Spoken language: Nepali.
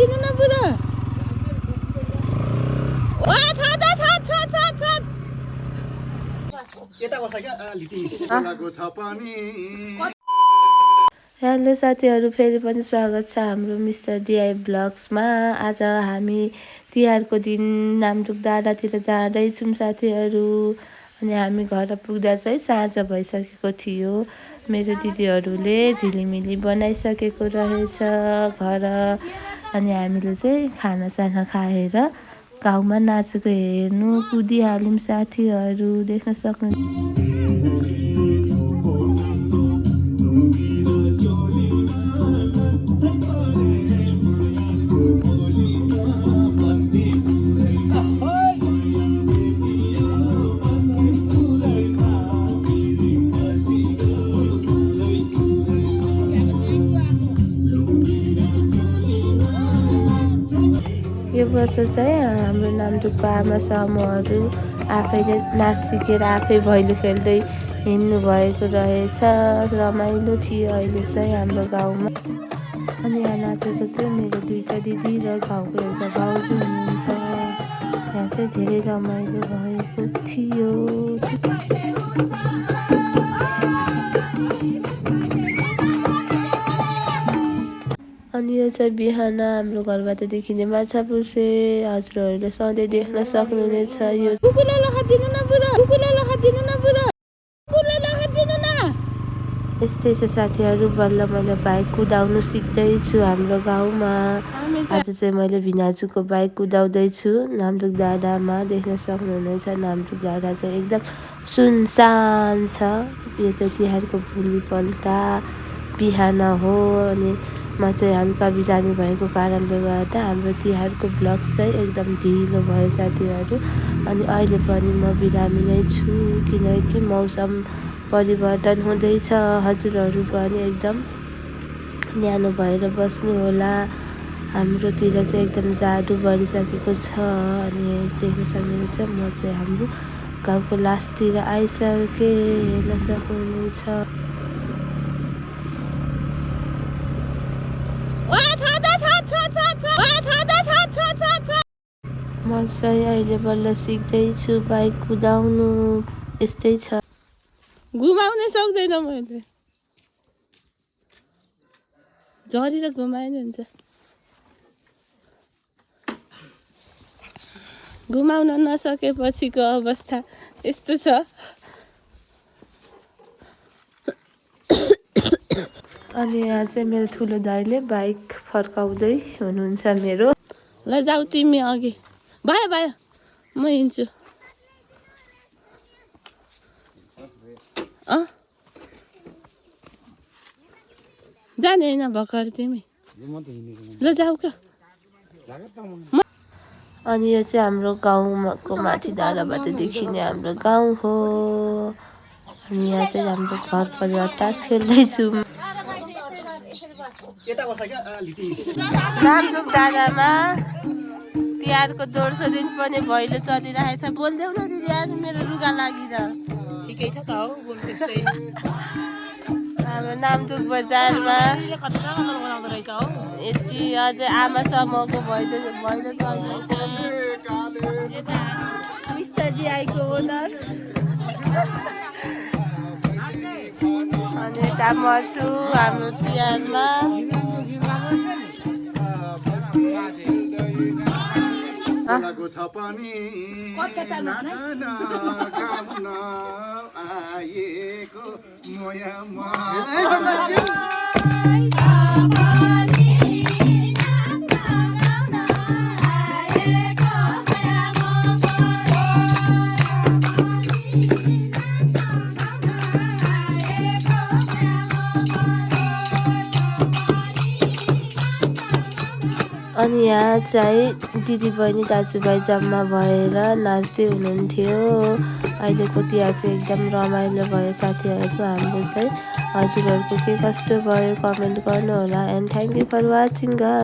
लगिदिनु न पुरा वा छ यता बस्छ क्या लिटी लागो छ पनि। हेलो साथीहरू, फेरि पनि स्वागत छ हाम्रो मिस्टर डिआई ब्लग्समा। आज हामी तिहारको दिन नामडुक डाँडातिर जाँदैछौँ साथीहरू। अनि हामी घर पुग्दा चाहिँ साँझ भइसकेको थियो। मेरो दिदीहरूले झिलिमिली बनाइसकेको रहेछ घर। अनि हामीले चाहिँ खानासाना खाएर गाउँमा नाचेको हेर्नु कुदिहाल्यौँ साथीहरू, देख्न सक्नुहुन्छ। यो वर्ष चाहिँ हाम्रो नामडुकको आमा समूहहरू आफैले नाच सिकेर आफै भैलो खेल्दै हिँड्नु भएको रहेछ। रमाइलो थियो अहिले चाहिँ हाम्रो गाउँमा। अनि यहाँ नाचेको चाहिँ मेरो दुईवटा दिदी र गाउँको एउटा भाउजू हुनुहुन्छ। यहाँ चाहिँ धेरै रमाइलो भएको थियो। अनि यो चाहिँ बिहान हाम्रो घरबाट देखिने माछापुच्छ्रे हजुरहरूले सधैँ देख्न सक्नुहुनेछ। यो यस्तै छ साथीहरू। बल्ल मैले बाइक कुदाउनु सिक्दैछु हाम्रो गाउँमा। आज चाहिँ मैले भिनाजुको बाइक कुदाउँदैछु नामडुक डाँडामा। देख्न सक्नुहुनेछ नामडुक डाँडा चाहिँ एकदम सुनसान छ। यो चाहिँ तिहारको भोलिपल्ट बिहान हो। अनि म चाहिँ हल्का बिरामी भएको कारणले गर्दा हाम्रो तिहारको ब्लग चाहिँ एकदम ढिलो भयो साथीहरू। अनि अहिले पनि म बिरामी नै छु किनकि मौसम परिवर्तन हुँदैछ। हजुरहरू पनि एकदम न्यानो भएर बस्नु होला। हाम्रोतिर चाहिँ एकदम जाडो बढिसकेको छ। अनि देख्न सक्नुहुन्छ म चाहिँ हाम्रो गाउँको लास्टतिर आइसकेँ, हेर्न सक्नुहुनेछ। म चाहिँ अहिले बल्ल सिक्दैछु बाइक कुदाउनु। यस्तै छ। घुमाउनै सक्दैन मैले, झरेर घुमाए नि हुन्छ। घुमाउन नसकेपछिको अवस्था यस्तो छ। अनि यहाँ चाहिँ मेरो ठुलो दाइले बाइक फर्काउँदै हुनुहुन्छ मेरो। ल जाऊ तिमी अघि, भयो भयो म हिँड्छु। जाने होइन भर्खर तिमी, ल जाऊ क्या। अनि यो चाहिँ हाम्रो गाउँको माथि डाँडाबाट देखिने हाम्रो गाउँ हो। अनि यहाँ चाहिँ हाम्रो घर परिवार टाँस खेल्दैछौँ नामडुक डाँडामा। तिहारको दोस्रो दिन पनि भैलो चलिरहेछ। बोल्देऊ न दिदी, आज मेरो रुगा लागिर। ठिकै छ त हौ, बोल्दै हाम्रो नामडुक बजारमा यति अझै आमा समूहको भैलो चल्दैछ। मिस्टर डिआईको ओनर। अनि यता म छु हाम्रो तिहारमा। लागो छ पनि आएको मोयामा। अनि यहाँ चाहिँ दिदीबहिनी दाजुभाइ जम्मा भएर नाच्दै हुनुहुन्थ्यो। अहिलेको तिहार चाहिँ एकदम रमाइलो भयो साथीहरू हाम्रो चाहिँ। हजुरहरूको के कस्तो भयो कमेन्ट गर्नुहोला। And thank you for watching guys.